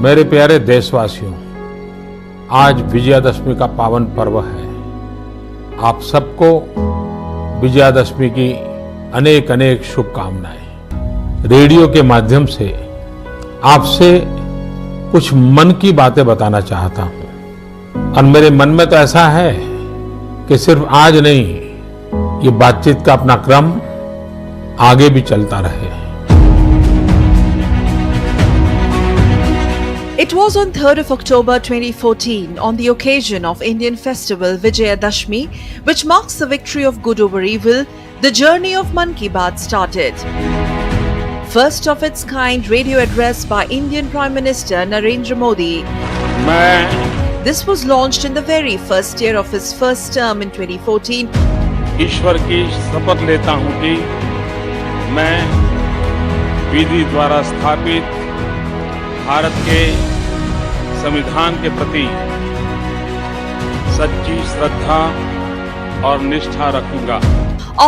मेरे प्यारे देशवासियों, आज विजयादशमी का पावन पर्व है। आप सबको विजयादशमी की अनेक अनेक शुभकामनाएं। रेडियो के माध्यम से आपसे कुछ मन की बातें बताना चाहता हूं और मेरे मन में तो ऐसा है कि सिर्फ आज नहीं, ये बातचीत का अपना क्रम आगे भी चलता रहे। It was on 3rd of October 2014, on the occasion of Indian festival Vijayadashmi, which marks the victory of good over evil, the journey of Mann Ki Baat started. First of its kind radio address by Indian Prime Minister Narendra Modi. This was launched in the very first year of his first term in 2014. ईश्वर की शपथ लेता हूं कि मैं विधि द्वारा स्थापित भारत के संविधान के प्रति सच्ची श्रद्धा और निष्ठा रखूंगा।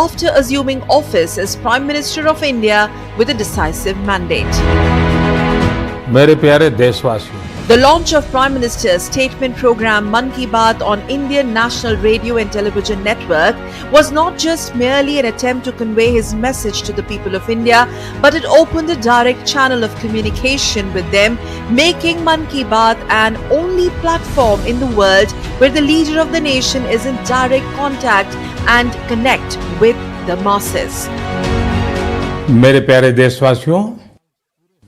After assuming office as Prime Minister of India with a decisive mandate. मेरे प्यारे देशवासियों, The launch of Prime Minister's statement program Mann Ki Baat on Indian National Radio and Television Network was not just merely an attempt to convey his message to the people of India, but it opened a direct channel of communication with them, making Mann Ki Baat an only platform in the world where the leader of the nation is in direct contact and connect with the masses. मेरे प्यारे देशवासियों,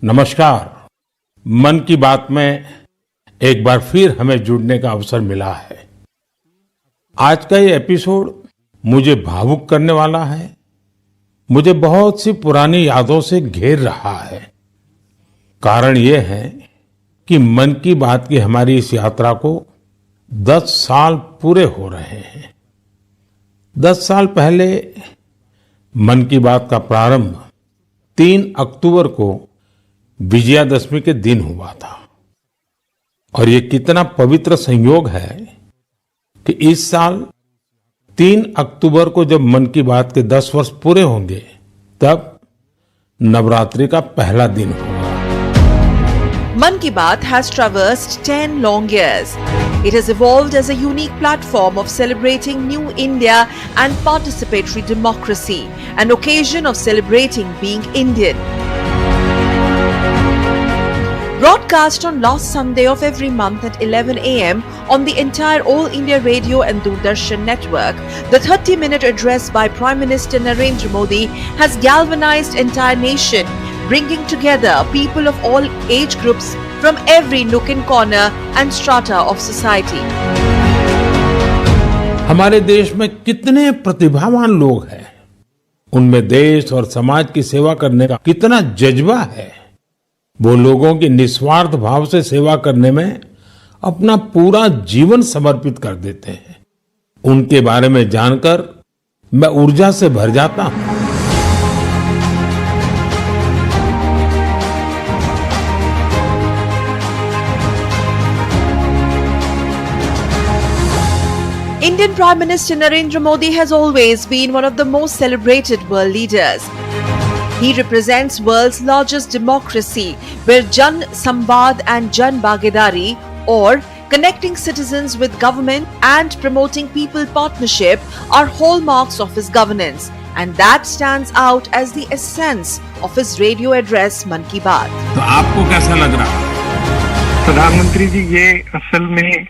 नमस्कार। मन की बात में एक बार फिर हमें जुड़ने का अवसर मिला है। आज का ये एपिसोड मुझे भावुक करने वाला है, मुझे बहुत सी पुरानी यादों से घेर रहा है। कारण ये है कि मन की बात की हमारी इस यात्रा को 10 साल पूरे हो रहे हैं। 10 साल पहले मन की बात का प्रारंभ 3 अक्टूबर को विजयादशमी के दिन हुआ था और ये कितना पवित्र संयोग है कि इस साल 3 अक्टूबर को जब मन की बात के 10 वर्ष पूरे होंगे, तब नवरात्रि का पहला दिन होगा। Mann Ki Baat has traversed 10 long years. It has evolved as a unique platform of celebrating new India and participatory democracy, an occasion of celebrating being Indian. Broadcast on last Sunday of every month at 11 a.m. on the entire All India Radio and Doordarshan network, the 30-minute address by Prime Minister Narendra Modi has galvanized entire nation, bringing together people of all age groups from every nook and corner and strata of society. हमारे देश में कितने प्रतिभावान लोग हैं, उनमें देश और समाज की सेवा करने का कितना जज्बा है। वो लोगों की निस्वार्थ भाव से सेवा करने में अपना पूरा जीवन समर्पित कर देते हैं। उनके बारे में जानकर मैं ऊर्जा से भर जाता हूं। Indian Prime Minister Narendra Modi has always been one of the most celebrated world leaders. He represents world's largest democracy, where Jan Samvad and Jan Bhagidari, or connecting citizens with government and promoting people partnership, are hallmarks of his governance, and that stands out as the essence of his radio address Mann Ki Baat. तो आपको कैसा लग रहा है? प्रधानमंत्री जी, ये असल में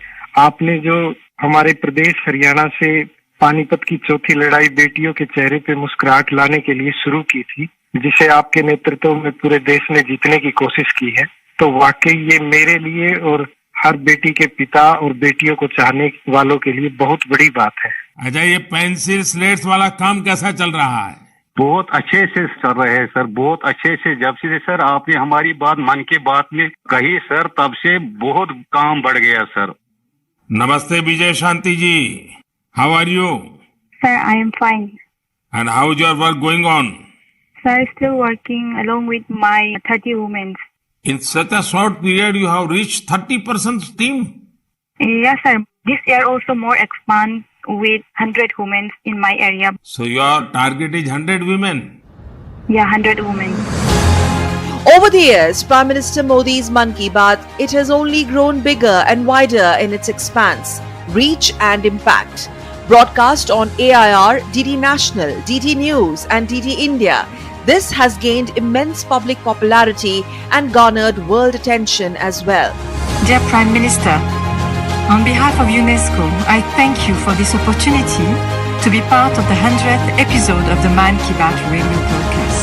आपने जो हमारे प्रदेश हरियाणा से पानीपत की चौथी लड़ाई बेटियों के चेहरे पे मुस्कुराहट लाने के लिए शुरू की थी, जिसे आपके नेतृत्व में पूरे देश ने जीतने की कोशिश की है, तो वाकई ये मेरे लिए और हर बेटी के पिता और बेटियों को चाहने वालों के लिए बहुत बड़ी बात है। अच्छा, ये पेंसिल स्लेट्स वाला काम कैसा चल रहा है? बहुत अच्छे से चल रहे हैं सर, बहुत अच्छे से। जब से सर आपने हमारी बात मन की बात में कही सर, तब से बहुत काम बढ़ गया सर। नमस्ते Vijay Shanti ji, how are you? Sir, I am fine. And how is your work going on? Sir, still working along with my 30 women. In such a short period, you have reached 30% team. Yes, sir. This year also more expand with 100 women in my area. So your target is 100 women. Yeah, 100 women. Over the years, Prime Minister Modi's Mann Ki Baat, it has only grown bigger and wider in its expanse, reach and impact. Broadcast on AIR, DD National, DD News and DD India, this has gained immense public popularity and garnered world attention as well. Dear Prime Minister, on behalf of UNESCO, I thank you for this opportunity to be part of the 100th episode of the Mann Ki Baat radio broadcast.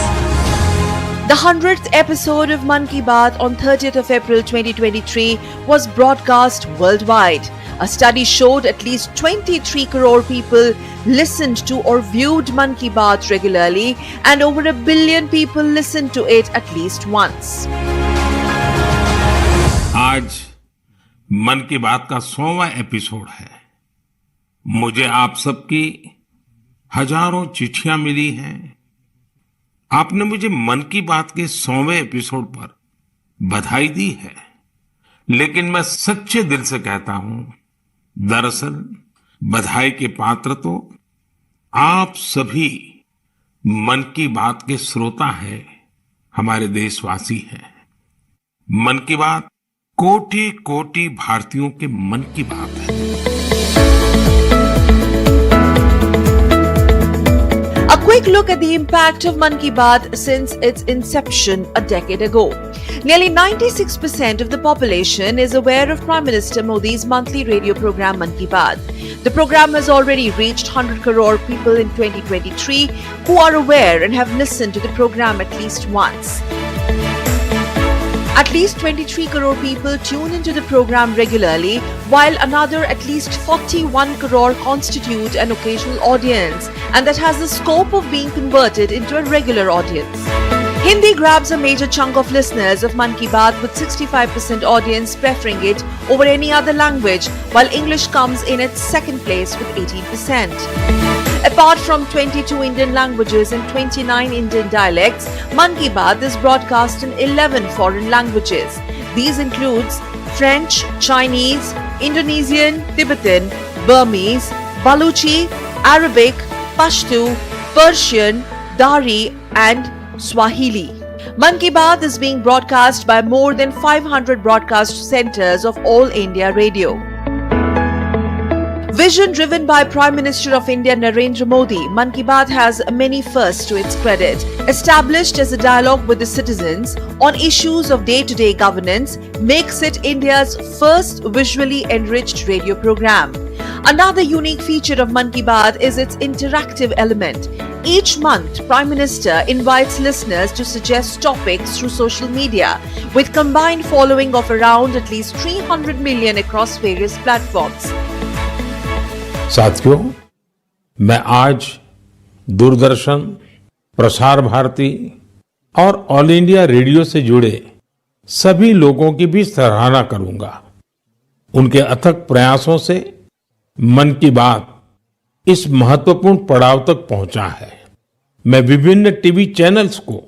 The 100th episode of Mann Ki Baat on 30th of April 2023 was broadcast worldwide. A study showed at least 23 crore people listened to or viewed Mann Ki Baat regularly, and over 1 billion people listened to it at least once. आज मन की बात का 100वां episode है। मुझे आप सबकी हजारों चिट्ठियां मिली हैं। आपने मुझे मन की बात के 100वें एपिसोड पर बधाई दी है, लेकिन मैं सच्चे दिल से कहता हूं, दरअसल बधाई के पात्र तो आप सभी मन की बात के श्रोता हैं, हमारे देशवासी हैं। मन की बात कोटि कोटि भारतीयों के मन की बात है। A quick look at the impact of Mann Ki Baat since its inception a decade ago. Nearly 96% of the population is aware of Prime Minister Modi's monthly radio program Mann Ki Baat. The program has already reached 100 crore people in 2023 who are aware and have listened to the program at least once. At least 23 crore people tune into the program regularly, while another at least 41 crore constitute an occasional audience, and that has the scope of being converted into a regular audience. Hindi grabs a major chunk of listeners of Mann Ki Baat, with 65% audience preferring it over any other language, while English comes in at second place with 18%. Apart from 22 Indian languages and 29 Indian dialects, Mann Ki Baat is broadcast in 11 foreign languages. These includes French, Chinese, Indonesian, Tibetan, Burmese, Baluchi, Arabic, Pashto, Persian, Dari and Swahili. Mann Ki Baat is being broadcast by more than 500 broadcast centers of All India Radio. Vision driven by Prime Minister of India Narendra Modi, Mann Ki Baat has many firsts to its credit. Established as a dialogue with the citizens on issues of day-to-day governance, makes it India's first visually enriched radio program. Another unique feature of Mann Ki Baat is its interactive element. Each month, Prime Minister invites listeners to suggest topics through social media, with combined following of around at least 300 million across various platforms. साथियों, मैं आज दूरदर्शन, प्रसार भारती और all India radio से जुड़े सभी लोगों की भी सराहना करूंगा। उनके अथक प्रयासों से मन की बात इस महत्वपूर्ण पड़ाव तक पहुंचा है। मैं विभिन्न टीवी चैनल्स को,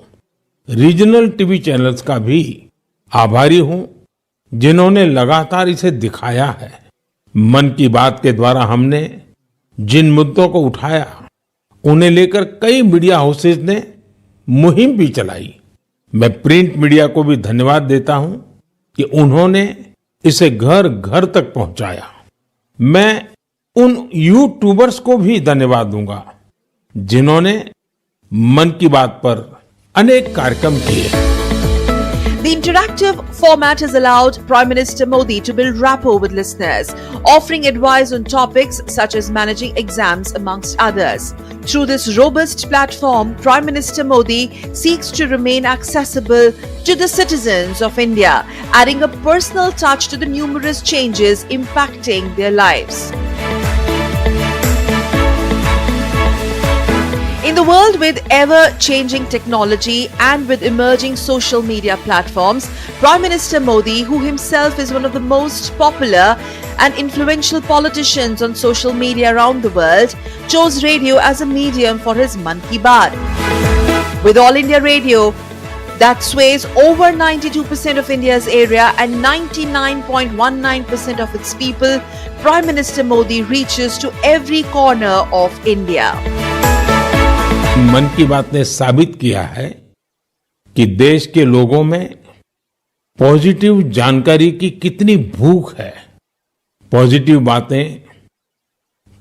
रीजनल टीवी चैनल्स का भी आभारी हूं, जिन्होंने लगातार इसे दिखाया है। मन की बात के द्वारा हमने जिन मुद्दों को उठाया, उन्हें लेकर कई मीडिया हाउसेज ने मुहिम भी चलाई। मैं प्रिंट मीडिया को भी धन्यवाद देता हूं कि उन्होंने इसे घर घर तक पहुंचाया। मैं उन यूट्यूबर्स को भी धन्यवाद दूंगा जिन्होंने मन की बात पर अनेक कार्यक्रम किए। The interactive format has allowed Prime Minister Modi to build rapport with listeners, offering advice on topics such as managing exams amongst others. Through this robust platform, Prime Minister Modi seeks to remain accessible to the citizens of India, adding a personal touch to the numerous changes impacting their lives. In the world with ever-changing technology and with emerging social media platforms, Prime Minister Modi, who himself is one of the most popular and influential politicians on social media around the world, chose radio as a medium for his Mann Ki Baat. With All India Radio, that sways over 92% of India's area and 99.19% of its people, Prime Minister Modi reaches to every corner of India. मन की बात ने साबित किया है कि देश के लोगों में पॉजिटिव जानकारी की कितनी भूख है। पॉजिटिव बातें,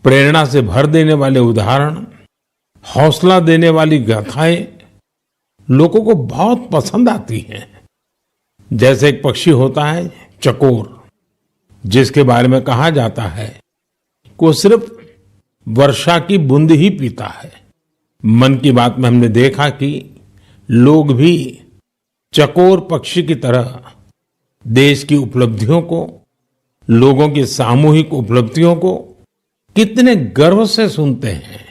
प्रेरणा से भर देने वाले उदाहरण, हौसला देने वाली गाथाएं लोगों को बहुत पसंद आती हैं। जैसे एक पक्षी होता है चकोर, जिसके बारे में कहा जाता है कि वो सिर्फ वर्षा की बूंद ही पीता है। मन की बात में हमने देखा कि लोग भी चकोर पक्षी की तरह देश की उपलब्धियों को, लोगों की सामूहिक उपलब्धियों को कितने गर्व से सुनते हैं।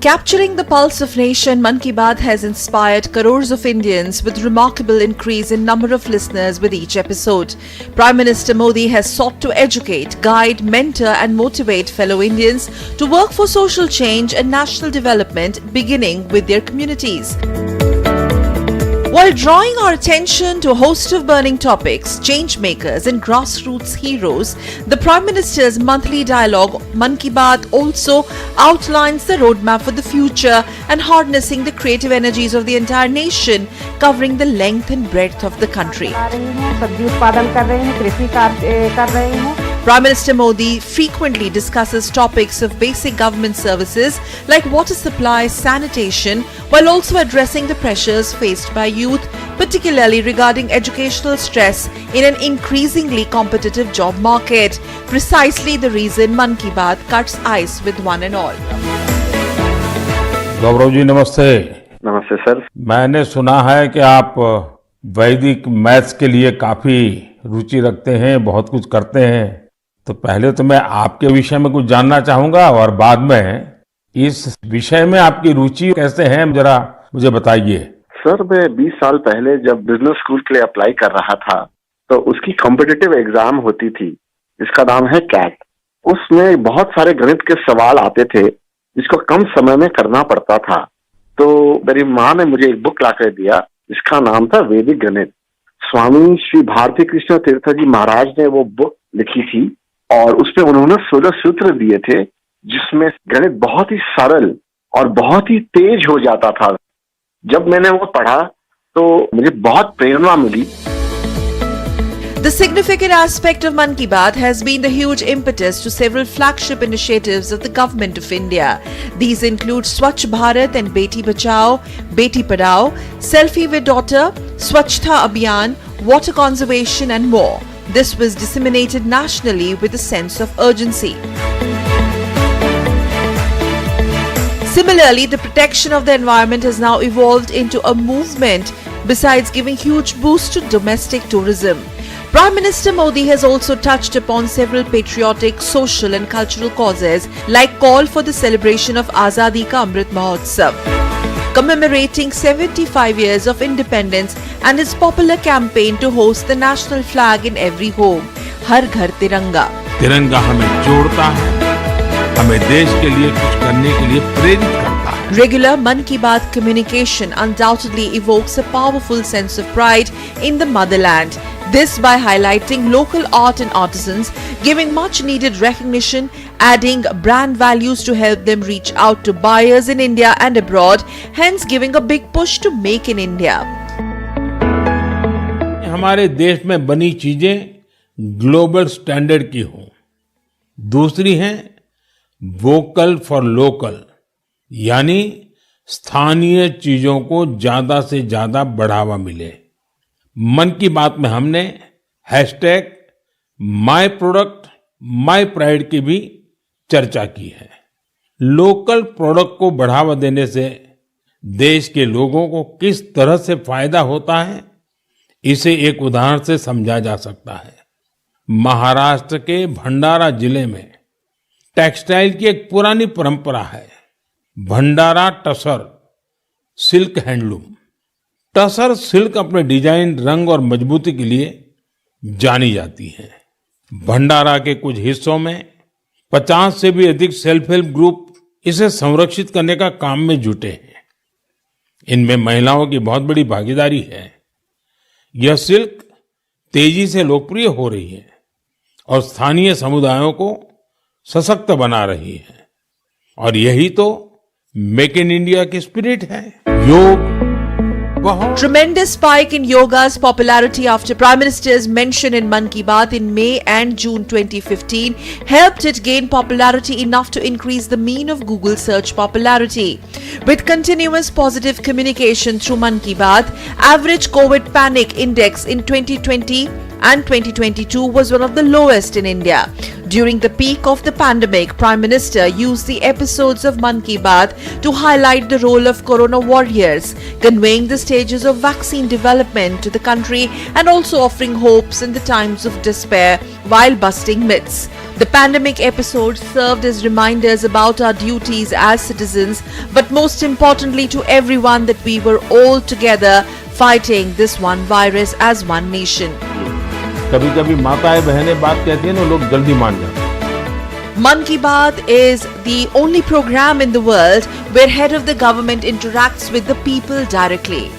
Capturing the pulse of nation, Mann Ki Baat has inspired crores of Indians with remarkable increase in number of listeners with each episode. Prime Minister Modi has sought to educate, guide, mentor and motivate fellow Indians to work for social change and national development beginning with their communities. While drawing our attention to a host of burning topics, change makers and grassroots heroes, the Prime Minister's monthly dialogue Mann Ki Baat also outlines the roadmap for the future and harnessing the creative energies of the entire nation, covering the length and breadth of the country. सब्जी उत्पादन कर रहे हैं, कृषि कार्य कर रहे हैं। Prime Minister Modi frequently discusses topics of basic government services like water supply, sanitation, while also addressing the pressures faced by youth, particularly regarding educational stress in an increasingly competitive job market. Precisely the reason Mann Ki Baat cuts ice with one and all. Gaurav ji नमस्ते। नमस्ते sir. मैंने सुना है कि आप वैदिक maths के लिए काफी रुचि रखते हैं, बहुत कुछ करते हैं। तो पहले तो मैं आपके विषय में कुछ जानना चाहूंगा और बाद में इस विषय में आपकी रुचि कैसे है जरा मुझे बताइए। सर मैं 20 साल पहले जब बिजनेस स्कूल के लिए अप्लाई कर रहा था तो उसकी कॉम्पिटिटिव एग्जाम होती थी जिसका नाम है कैट। उसमें बहुत सारे गणित के सवाल आते थे जिसको कम समय में करना पड़ता था। तो मेरी माँ ने मुझे एक बुक लाकर दिया जिसका नाम था वैदिक गणित। स्वामी श्री भारती कृष्ण तीर्थ जी महाराज ने वो बुक लिखी थी और उसमें उन्होंने 16 सूत्र दिए थे जिसमें गणित बहुत ही सरल और बहुत ही तेज हो जाता था। जब मैंने वो पढ़ा तो मुझे बहुत प्रेरणा मिली। The significant aspect of Mann Ki Baat has been the huge impetus to several flagship initiatives of the Government of India. These include Swachh Bharat and Beti Bachao, Beti Padhao, Selfie with Daughter, Swachhta Abhiyan, water conservation and more. This was disseminated nationally with a sense of urgency. Similarly, the protection of the environment has now evolved into a movement besides giving huge boost to domestic tourism. Prime Minister Modi has also touched upon several patriotic, social and cultural causes like call for the celebration of Azadi Ka Amrit Mahotsav, commemorating 75 years of independence and his popular campaign to host the national flag in every home, Har Ghar Tiranga. तिरंगा हमें जोड़ता है, हमें देश के लिए कुछ करने के लिए प्रेरित करता है। Regular Mann Ki Baat communication undoubtedly evokes a powerful sense of pride in the motherland. This by highlighting local art and artisans, giving much needed recognition, adding brand values to help them reach out to buyers in India and abroad, hence giving a big push to make in India. हमारे देश में बनी चीजें global standard की हों। दूसरी है vocal for local, यानी स्थानीय चीजों को ज्यादा से ज्यादा बढ़ावा मिले। मन की बात में हमने hashtag my product my pride की भी चर्चा की है। लोकल प्रोडक्ट को बढ़ावा देने से देश के लोगों को किस तरह से फायदा होता है, इसे एक उदाहरण से समझा जा सकता है। महाराष्ट्र के भंडारा जिले में टेक्सटाइल की एक पुरानी परंपरा है, Bhandara tussar silk handloom. Tussar silk अपने डिजाइन, रंग और मजबूती के लिए जानी जाती है। भंडारा के कुछ हिस्सों में 50 से भी अधिक सेल्फ हेल्प ग्रुप इसे संरक्षित करने का काम में जुटे हैं। इनमें महिलाओं की बहुत बड़ी भागीदारी है। यह सिल्क तेजी से लोकप्रिय हो रही है और स्थानीय समुदायों को सशक्त बना रही है। और यही तो मेक इन इंडिया की स्पिरिट है। योग बहुत Tremendous spike in yoga's popularity after Prime Minister's mention in Mann Ki Baat in May and June 2015 helped it gain popularity enough to increase the mean of Google search popularity. With continuous positive communication through Mann Ki Baat, average COVID panic index in 2020 and 2022 was one of the lowest in India. During the peak of the pandemic, Prime Minister used the episodes of Mann Ki Baat to highlight the role of Corona warriors, conveying the stages of vaccine development to the country and also offering hopes in the times of despair while busting myths. The pandemic episodes served as reminders about our duties as citizens, but most importantly to everyone that we were all together fighting this one virus as one nation. कभी कभी माताएं बहनें बात कहती हैं ना, लोग जल्दी मान जाते हैं। Mann Ki Baat is the only program in the world where head of the government interacts with the people directly.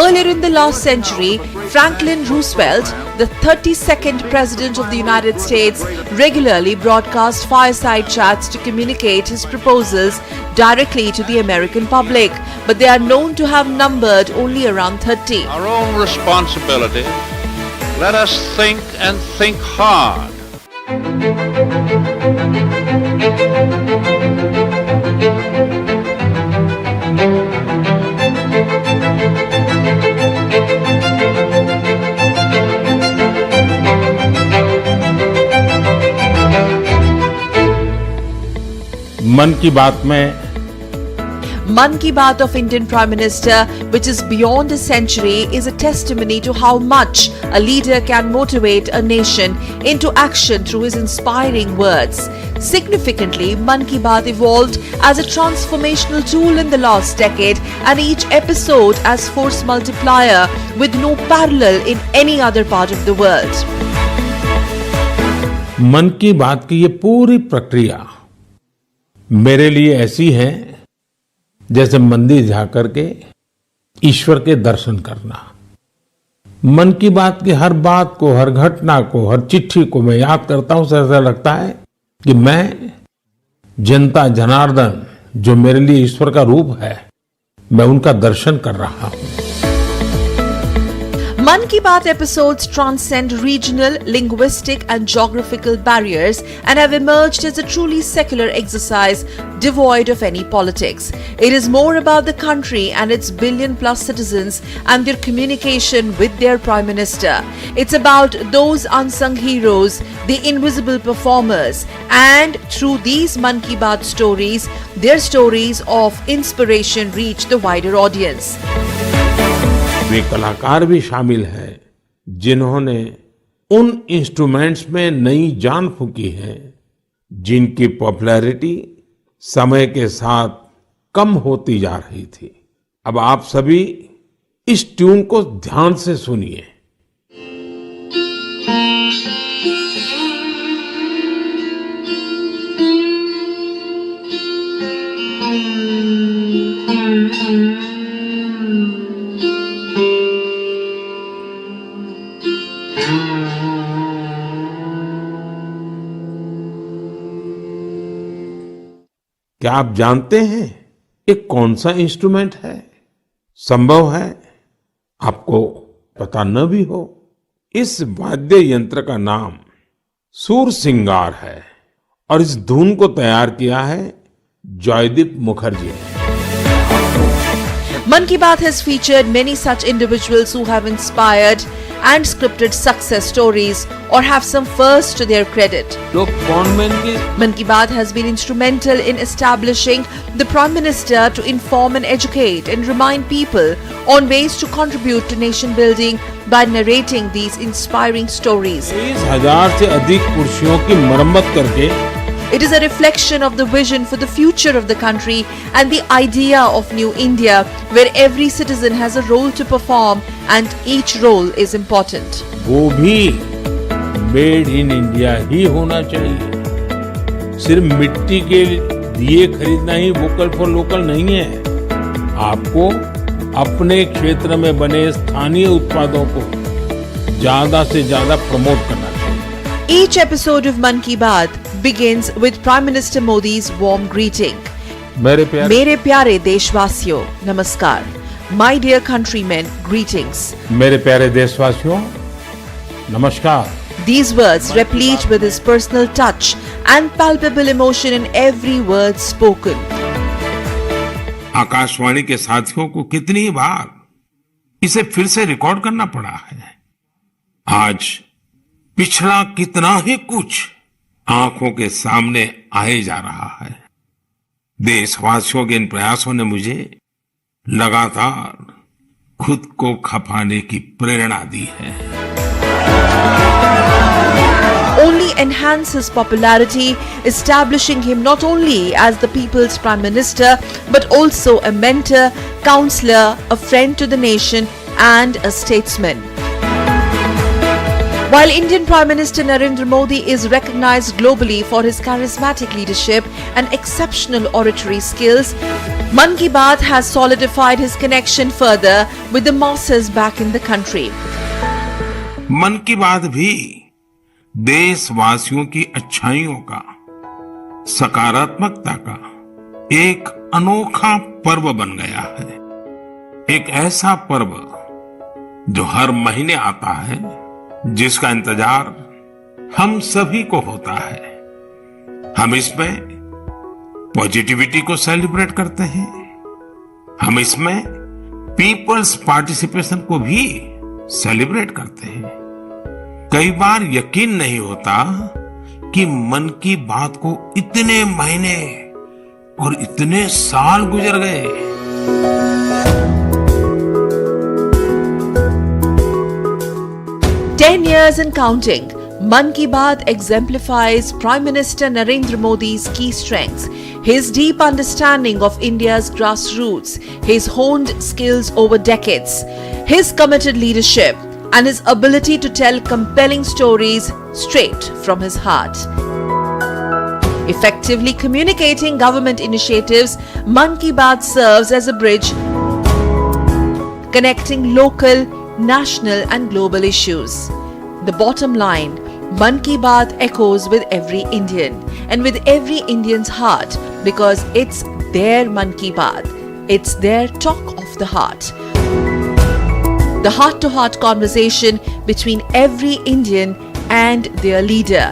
Earlier in the last century, Franklin Roosevelt, the 32nd President of the United States, regularly broadcast fireside chats to communicate his proposals directly to the American public, but they are known to have numbered only around 30. Our own responsibility. Let us think and think hard. मन की बात में Mann Ki Baat of Indian Prime Minister, which is beyond a century, is a testimony to how much a leader can motivate a nation into action through his inspiring words. Significantly, Mann Ki Baat evolved as a transformational tool in the last decade, and each episode as force multiplier with no parallel in any other part of the world. मन की बात की ये पूरी प्रक्रिया मेरे लिए ऐसी है जैसे मंदिर जाकर के ईश्वर के दर्शन करना। मन की बात की हर बात को, हर घटना को, हर चिट्ठी को मैं याद करता हूं, ऐसा लगता है कि मैं जनता जनार्दन, जो मेरे लिए ईश्वर का रूप है, मैं उनका दर्शन कर रहा हूं। Mann Ki Baat episodes transcend regional, linguistic and geographical barriers and have emerged as a truly secular exercise devoid of any politics. It is more about the country and its billion-plus citizens and their communication with their Prime Minister. It's about those unsung heroes, the invisible performers, and through these Mann Ki Baat stories, their stories of inspiration reach the wider audience. वे कलाकार भी शामिल हैं जिन्होंने उन instruments में नई जान फूंकी है जिनकी पॉपुलैरिटी समय के साथ कम होती जा रही थी। अब आप सभी इस ट्यून को ध्यान से सुनिए। क्या आप जानते हैं ये कौन सा इंस्ट्रूमेंट है? संभव है आपको पता न भी हो। इस वाद्य यंत्र का नाम सुर सिंगार है और इस धुन को तैयार किया है जयदीप मुखर्जी ने। Mann Ki Baat has featured many such individuals who have inspired and scripted success stories or have some first to their credit. Mann Ki Baat has been instrumental in establishing the Prime Minister to inform and educate and remind people on ways to contribute to nation building by narrating these inspiring stories. 30,000 से अधिक कुर्सियों की मरम्मत करके It is a reflection of the vision for the future of the country and the idea of New India, where every citizen has a role to perform and each role is important. वो भी made in India ही होना चाहिए। सिर्फ मिट्टी के दिए खरीदना ही vocal for local नहीं है। आपको अपने क्षेत्र में बने स्थानीय उत्पादों को ज्यादा से ज्यादा प्रमोट करना Each episode of Mann Ki Baat begins with Prime Minister Modi's warm greeting. मेरे प्यारे देशवासियों, नमस्कार. My dear countrymen, greetings. मेरे प्यारे देशवासियों, नमस्कार. These words replete with his personal touch and palpable emotion in every word spoken. Akashvani के साथियों को कितनी बार इसे फिर से रिकॉर्ड करना पड़ा है. आज पिछला कितना ही कुछ आंखों के सामने आए जा रहा है. देशवासियों के इन प्रयासों ने मुझे लगातार खुद को खपाने की प्रेरणा दी है. Only enhance his popularity, establishing him not only as the people's prime minister, but also a mentor, counselor, a friend to the nation, and a statesman. While Indian Prime Minister Narendra Modi is recognized globally for his charismatic leadership and exceptional oratory skills, Mann Ki Baat has solidified his connection further with the masses back in the country. मन की बात भी देशवासियों की अच्छाइयों का, सकारात्मकता का एक अनोखा पर्व बन गया है. एक ऐसा पर्व जो हर महीने आता है, जिसका इंतजार हम सभी को होता है. हम इसमें पॉजिटिविटी को सेलिब्रेट करते हैं. हम इसमें पीपल्स पार्टिसिपेशन को भी सेलिब्रेट करते हैं. कई बार यकीन नहीं होता कि मन की बात को इतने महीने और इतने साल गुजर गए. 10 years and counting, Mann Ki Baat exemplifies Prime Minister Narendra Modi's key strengths, his deep understanding of India's grassroots, his honed skills over decades, his committed leadership, and his ability to tell compelling stories straight from his heart. Effectively communicating government initiatives, Mann Ki Baat serves as a bridge connecting local, national and global issues. The bottom line, Mann Ki Baat echoes with every Indian and with every Indian's heart, because it's their Mann Ki Baat. It's their talk of the heart. The heart-to-heart conversation between every Indian and their leader,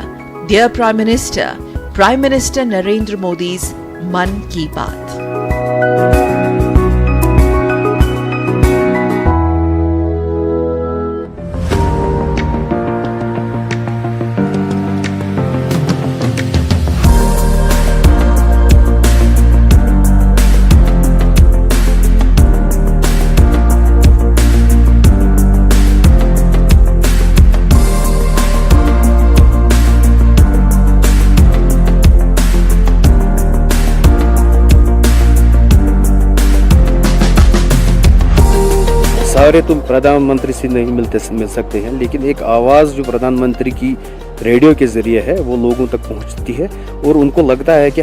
their Prime Minister, Prime Minister Narendra Modi's Mann Ki Baat. सारे तुम प्रधानमंत्री से नहीं मिल सकते हैं, लेकिन एक आवाज़ जो प्रधानमंत्री की रेडियो के जरिए है वो लोगों तक पहुंचती है और उनको लगता है कि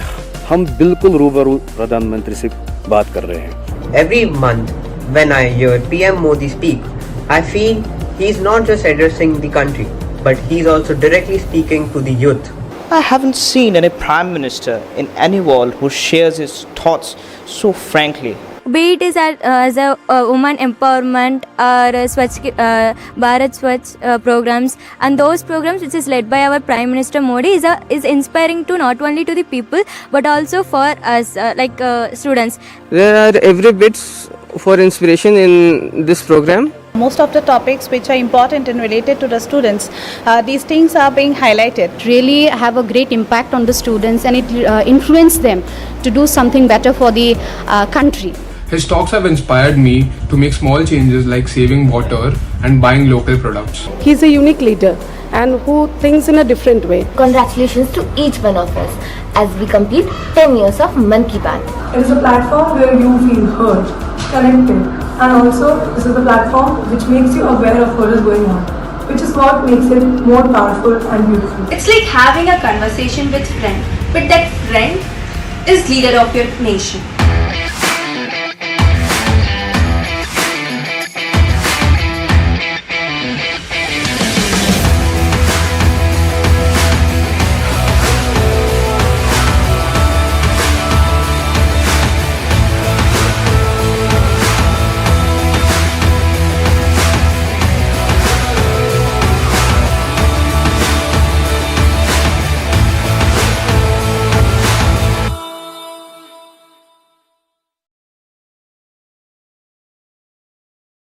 हम बिल्कुल रूबरू प्रधानमंत्री से बात कर रहे हैं. Every month when I hear PM Modi speak, I feel he is not just addressing the country, but he is also directly speaking to the youth. I haven't seen any prime minister in any world who shares his thoughts so frankly. Be it is as a woman empowerment or Bharat Swachh programs, and those programs which is led by our Prime Minister Modi is inspiring to not only to the people but also for us students. There are every bits for inspiration in this program. Most of the topics which are important and related to the students, these things are being highlighted. Really have a great impact on the students, and it influences them to do something better for the country. His talks have inspired me to make small changes like saving water and buying local products. He is a unique leader and who thinks in a different way. Congratulations to each one of us as we complete 10 years of Mann Ki Baat. It is a platform where you feel heard, connected, and also this is the platform which makes you aware of what is going on, which is what makes it more powerful and beautiful. It's like having a conversation with a friend, but that friend is leader of your nation.